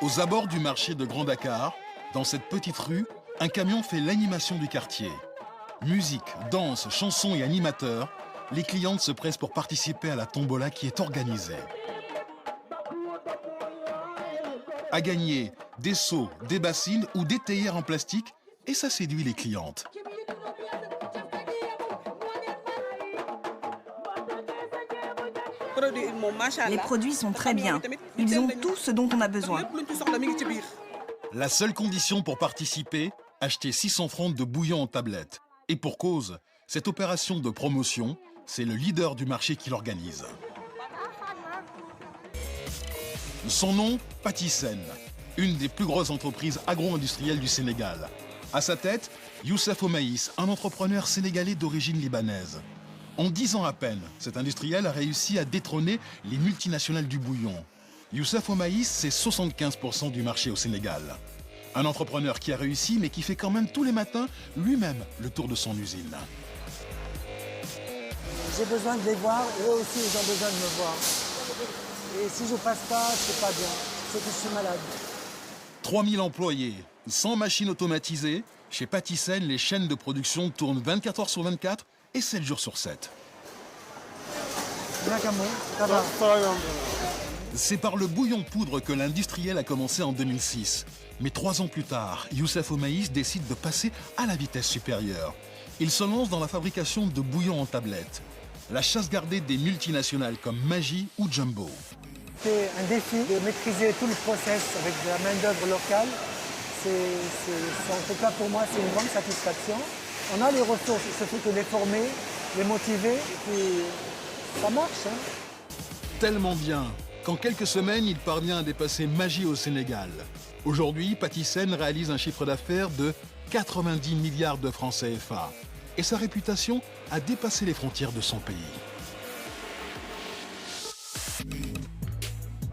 Aux abords du marché de Grand Dakar, dans cette petite rue, un camion fait l'animation du quartier. Musique, danse, chansons et animateurs, les clientes se pressent pour participer à la tombola qui est organisée. À gagner, des seaux, des bassines ou des théières en plastique, et ça séduit les clientes. Les produits sont très bien. Ils ont tout ce dont on a besoin. La seule condition pour participer, acheter 600 francs de bouillon en tablette. Et pour cause, cette opération de promotion, c'est le leader du marché qui l'organise. Son nom, Patisen, une des plus grosses entreprises agro-industrielles du Sénégal. À sa tête, Youssef Omaïs, un entrepreneur sénégalais d'origine libanaise. En 10 ans à peine, cet industriel a réussi à détrôner les multinationales du bouillon. Youssef Omaïs, c'est 75% du marché au Sénégal. Un entrepreneur qui a réussi, mais qui fait quand même tous les matins lui-même le tour de son usine. J'ai besoin de les voir et eux aussi ils ont besoin de me voir. Et si je passe pas, c'est pas bien. C'est que je suis malade. 3000 employés, 100 machines automatisées. Chez Patisen, les chaînes de production tournent 24 heures sur 24 et 7 jours sur 7. Bien Camon, ça va. C'est par le bouillon poudre que l'industriel a commencé en 2006. Mais 3 ans plus tard, Youssef Omaïs décide de passer à la vitesse supérieure. Il se lance dans la fabrication de bouillon en tablette. La chasse gardée des multinationales comme Maggi ou Jumbo. C'est un défi de maîtriser tout le process avec de la main-d'œuvre locale. En tout cas pour moi, c'est une grande satisfaction. On a les ressources, il suffit que les former, les motiver, et puis ça marche. Tellement bien qu'en quelques semaines, il parvient à dépasser Maggi au Sénégal. Aujourd'hui, Patisen réalise un chiffre d'affaires de 90 milliards de francs CFA. Et sa réputation a dépassé les frontières de son pays.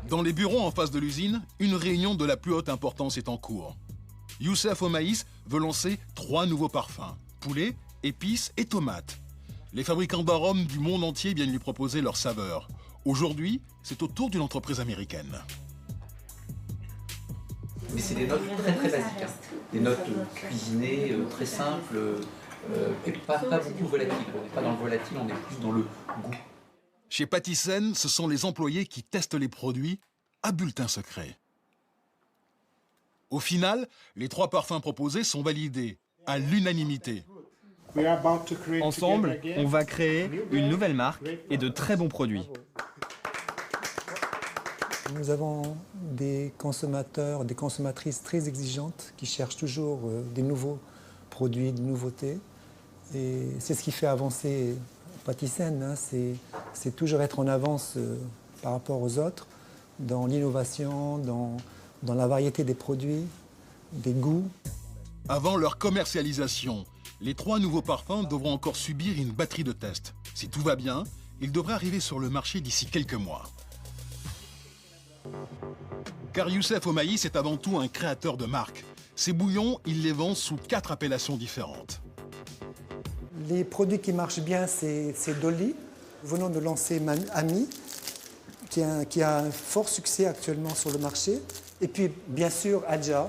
Dans les bureaux en face de l'usine, une réunion de la plus haute importance est en cours. Youssef Omaïs veut lancer 3 nouveaux parfums, poulet, épices et tomates. Les fabricants d'arômes du monde entier viennent lui proposer leurs saveurs. Aujourd'hui, c'est au tour d'une entreprise américaine. Mais c'est des notes très très basiques, hein. Des notes cuisinées, très simples, et pas beaucoup volatiles. On n'est pas dans le volatile, on est plus dans le goût. Chez Patisen, ce sont les employés qui testent les produits à bulletin secret. Au final, les 3 parfums proposés sont validés à l'unanimité. Ensemble, on va créer une nouvelle marque et de très bons produits. Nous avons des consommateurs, des consommatrices très exigeantes qui cherchent toujours des nouveaux produits, des nouveautés. Et c'est ce qui fait avancer Patisen, hein. C'est toujours être en avance par rapport aux autres, dans l'innovation, dans la variété des produits, des goûts. Avant leur commercialisation, les 3 nouveaux parfums devront encore subir une batterie de tests. Si tout va bien, ils devraient arriver sur le marché d'ici quelques mois. Car Youssef Omaïs est avant tout un créateur de marques. Ses bouillons, il les vend sous 4 appellations différentes. Les produits qui marchent bien, c'est Dolly. Nous venons de lancer Ami, qui a un fort succès actuellement sur le marché. Et puis, bien sûr, Adja.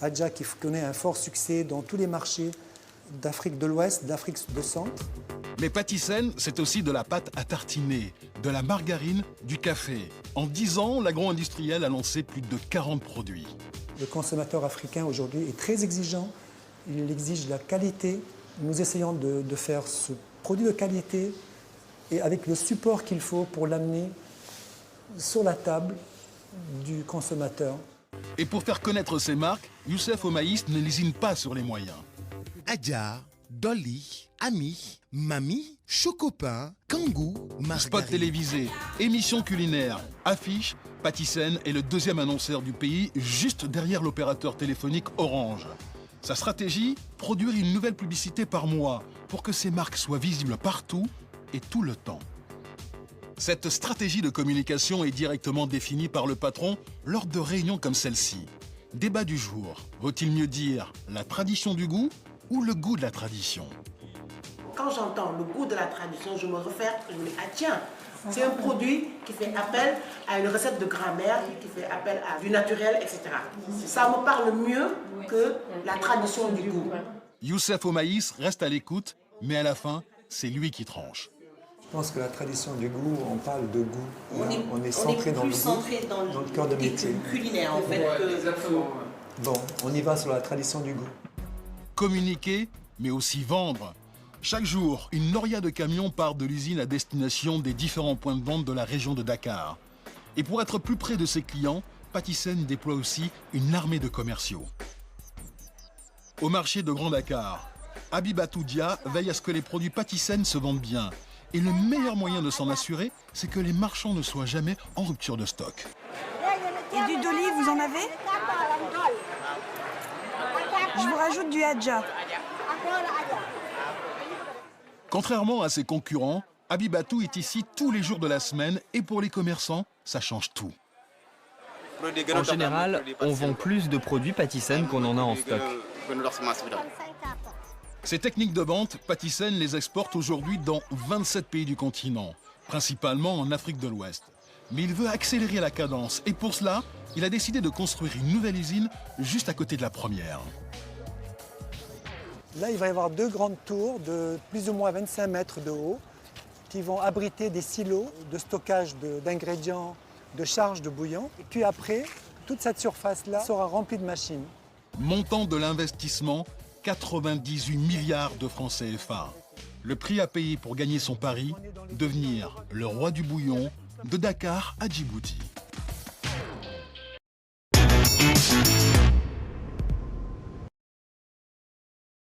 Adja qui connaît un fort succès dans tous les marchés d'Afrique de l'Ouest, d'Afrique de Centre. Mais Patisen, c'est aussi de la pâte à tartiner, de la margarine, du café. En 10 ans, l'agro-industriel a lancé plus de 40 produits. Le consommateur africain aujourd'hui est très exigeant. Il exige la qualité. Nous essayons de faire ce produit de qualité et avec le support qu'il faut pour l'amener sur la table du consommateur. Et pour faire connaître ses marques, Youssef Omaïs ne lésine pas sur les moyens. Adja, Dolly, Ami, Mami, Chocopain, Kangoo, Margarine. Spot télévisé, émissions culinaires, affiches, Patisen est le 2e annonceur du pays, juste derrière l'opérateur téléphonique Orange. Sa stratégie, produire une nouvelle publicité par mois pour que ses marques soient visibles partout et tout le temps. Cette stratégie de communication est directement définie par le patron lors de réunions comme celle-ci. Débat du jour, vaut-il mieux dire la tradition du goût ou le goût de la tradition? Quand quand j'entends le goût de la tradition, je me réfère, je me dis, ah tiens, c'est un produit qui fait appel à une recette de grand-mère, qui fait appel à du naturel, etc. Ça me parle mieux que la tradition du goût. Youssef au maïs reste à l'écoute, mais à la fin, c'est lui qui tranche. Je pense que la tradition du goût, on parle de goût. On est centré dans le plus goût, centré dans le cœur de métier. culinaire, en fait. Bon, on y va sur la tradition du goût. Communiquer, mais aussi vendre. Chaque jour, une noria de camions part de l'usine à destination des différents points de vente de la région de Dakar. Et pour être plus près de ses clients, Patisen déploie aussi une armée de commerciaux. Au marché de Grand Dakar, Abibatou Dia veille à ce que les produits Patisen se vendent bien. Et le meilleur moyen de s'en assurer, c'est que les marchands ne soient jamais en rupture de stock. Et du doli, vous en avez? Je vous rajoute du hadja. Contrairement à ses concurrents, Abibatou est ici tous les jours de la semaine et pour les commerçants, ça change tout. En général, on vend plus de produits Patisen qu'on en a en stock. Ces techniques de vente, Patisen les exporte aujourd'hui dans 27 pays du continent, principalement en Afrique de l'Ouest. Mais il veut accélérer la cadence et pour cela, il a décidé de construire une nouvelle usine juste à côté de la première. Là, il va y avoir 2 grandes tours de plus ou moins 25 mètres de haut qui vont abriter des silos de stockage d'ingrédients, de charges de bouillon. Et puis après, toute cette surface-là sera remplie de machines. Montant de l'investissement, 98 milliards de francs CFA. Le prix à payer pour gagner son pari, devenir le roi du bouillon de Dakar à Djibouti.